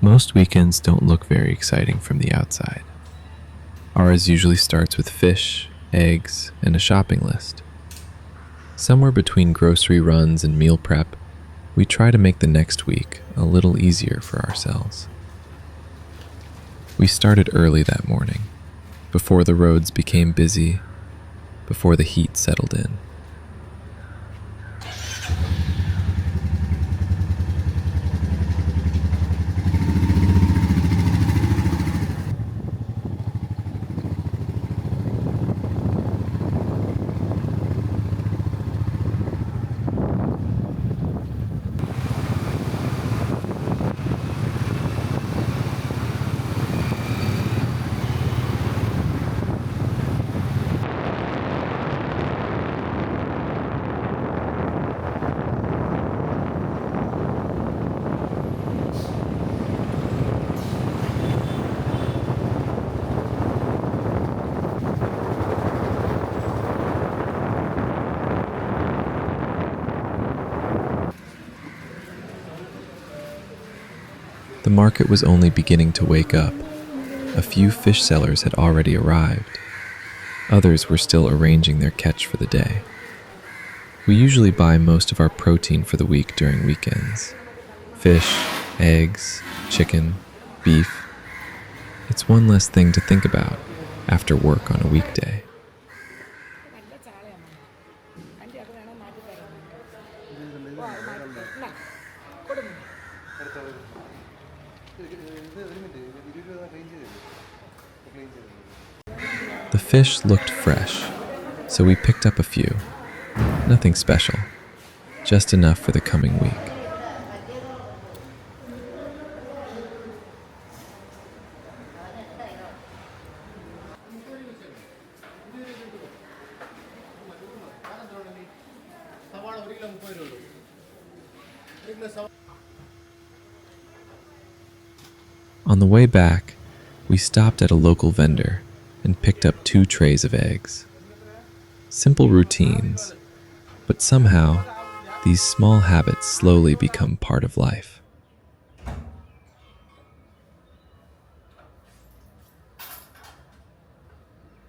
Most weekends don't look very exciting from the outside. Ours usually starts with fish, eggs, and a shopping list. Somewhere between grocery runs and meal prep, we try to make the next week a little easier for ourselves. We started early that morning, before the roads became busy, before the heat settled in. The market was only beginning to wake up. A few fish sellers had already arrived. Others were still arranging their catch for the day. We usually buy most of our protein for the week during weekends. Fish, eggs, chicken, beef. It's one less thing to think about after work on a weekday. The fish looked fresh, so we picked up a few. Nothing special, just enough for the coming week. On the way back, we stopped at a local vendor and picked up 2 trays of eggs. Simple routines, but somehow these small habits slowly become part of life.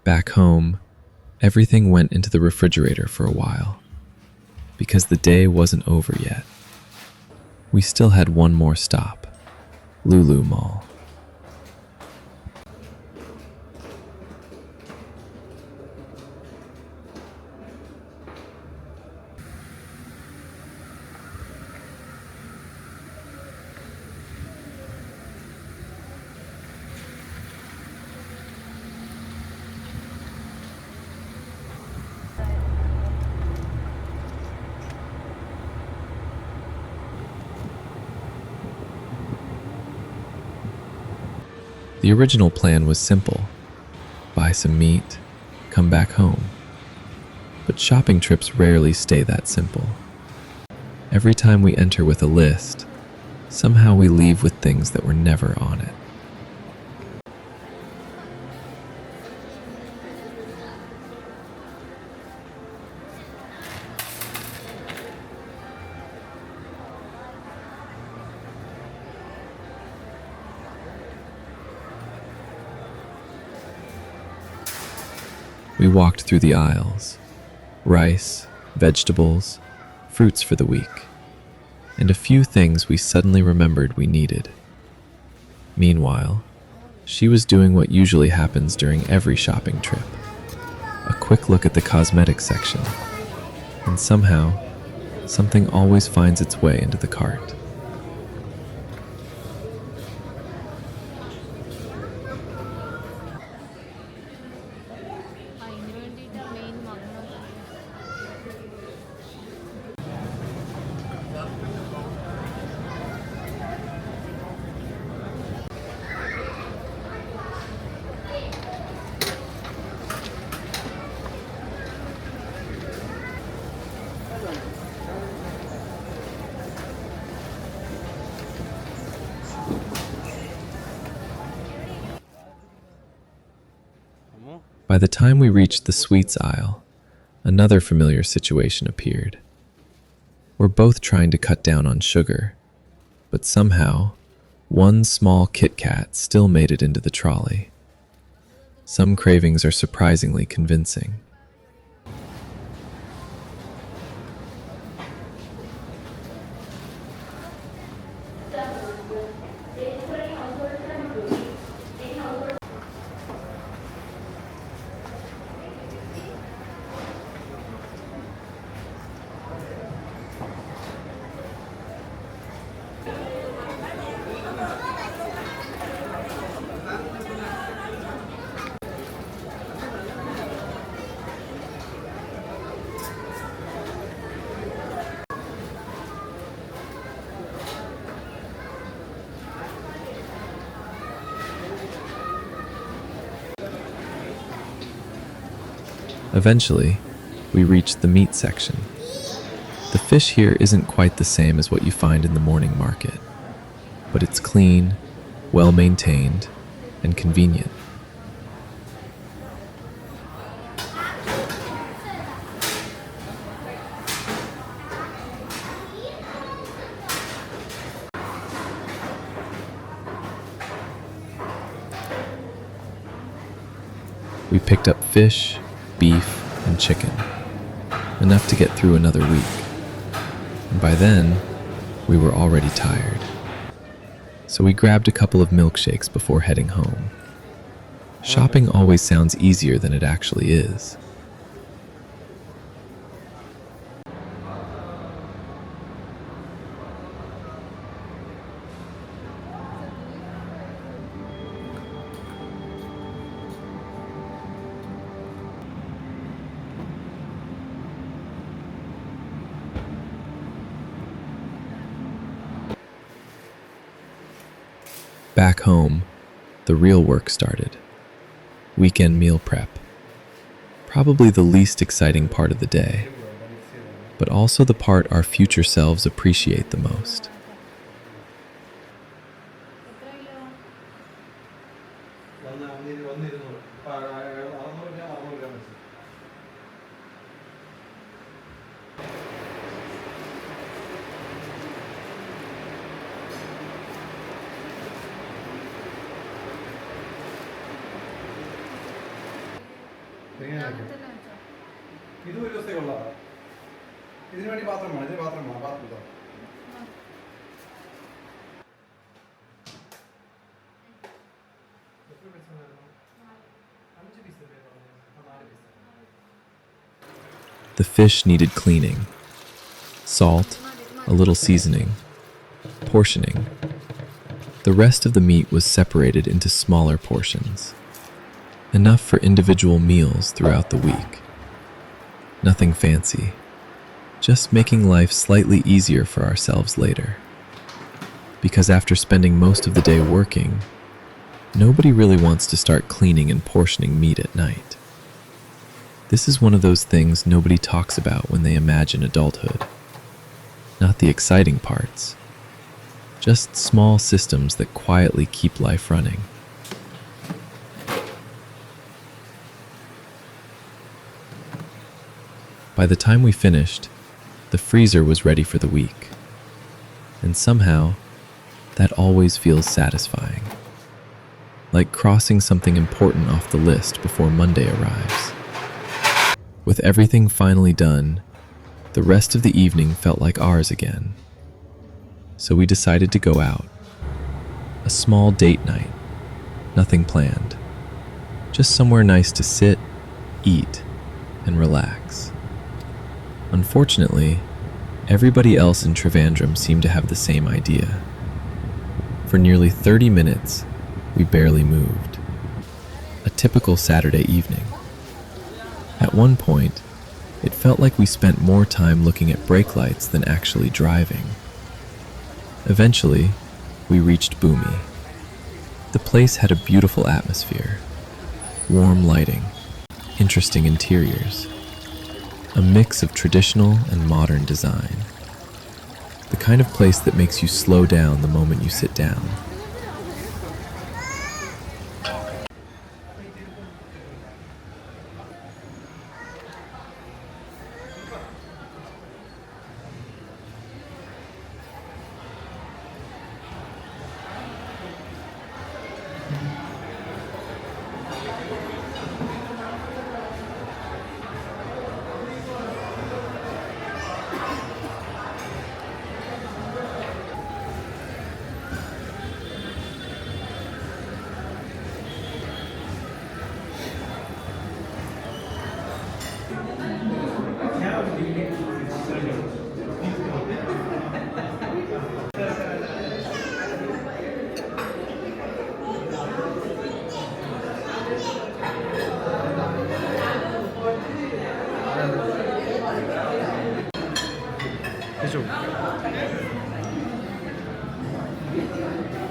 Back home, everything went into the refrigerator for a while, because the day wasn't over yet. We still had one more stop, Lulu Mall. The original plan was simple: buy some meat, come back home. But shopping trips rarely stay that simple. Every time we enter with a list, somehow we leave with things that were never on it. We walked through the aisles. Rice, vegetables, fruits for the week, and a few things we suddenly remembered we needed. Meanwhile, she was doing what usually happens during every shopping trip: a quick look at the cosmetics section, and somehow, something always finds its way into the cart. By the time we reached the sweets aisle, another familiar situation appeared. We're both trying to cut down on sugar, but somehow One small Kit Kat still made it into the trolley. Some cravings are surprisingly convincing. Eventually, we reached the meat section. The fish here isn't quite the same as what you find in the morning market, but it's clean, well maintained, and convenient. We picked up fish, beef, and chicken, enough to get through another week. And by then, we were already tired. So we grabbed a couple of milkshakes before heading home. Shopping always sounds easier than it actually is. Back home, the real work started. Weekend meal prep. Probably the least exciting part of the day, but also the part our future selves appreciate the most. ഇത് ഒരു ദിവസത്തേക്കുള്ളതാണ്. ഇതിനു വേണ്ടി പാത്രം വേണം. ഇതിന് പാത്രം വേണം. പാത്രം ഇതാ. എത്ര പൈസ വേണം? 5 പീസ് അല്ലേ പറഞ്ഞത്? 4 piece. The fish needed cleaning, salt, a little seasoning, portioning. The rest of the meat was separated into smaller portions, enough for individual meals throughout the week. Nothing fancy, just making life slightly easier for ourselves later. Because after spending most of the day working, nobody really wants to start cleaning and portioning meat at night. This is one of those things nobody talks about when they imagine adulthood. Not the exciting parts, just small systems that quietly keep life running. By the time we finished, the freezer was ready for the week. And somehow, that always feels satisfying. Like crossing something important off the list before Monday arrives. With everything finally done, the rest of the evening felt like ours again. So we decided to go out. A small date night. Nothing planned. Just somewhere nice to sit, eat, and relax. Unfortunately, everybody else in Trivandrum seemed to have the same idea. For nearly 30 minutes, we barely moved. A typical Saturday evening. At one point, it felt like we spent more time looking at brake lights than actually driving. Eventually, we reached Bumi. The place had a beautiful atmosphere, warm lighting, interesting interiors, a mix of traditional and modern design. The kind of place that makes you slow down the moment you sit down.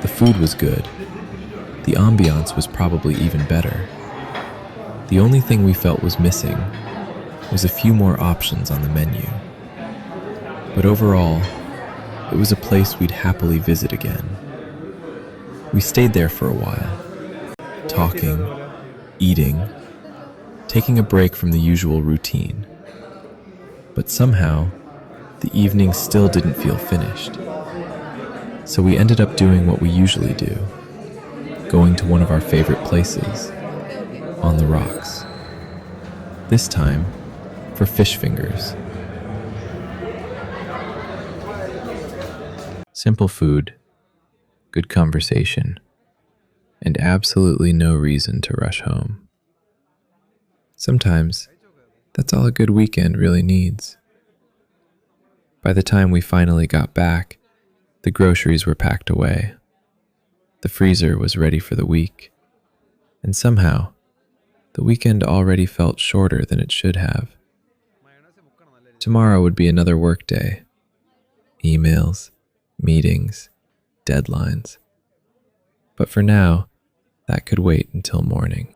The food was good. The ambiance was probably even better. The only thing we felt was missing was a few more options on the menu. But overall, it was a place we'd happily visit again. We stayed there for a while, talking, eating, taking a break from the usual routine. But somehow, the evening still didn't feel finished. So we ended up doing what we usually do, going to one of our favorite places, on the rocks. This time, for fish fingers. Simple food, good conversation, and absolutely no reason to rush home. Sometimes, that's all a good weekend really needs. By the time we finally got back, the groceries were packed away. The freezer was ready for the week. And somehow, the weekend already felt shorter than it should have. Tomorrow would be another work day. Emails, meetings, deadlines. But for now, that could wait until morning.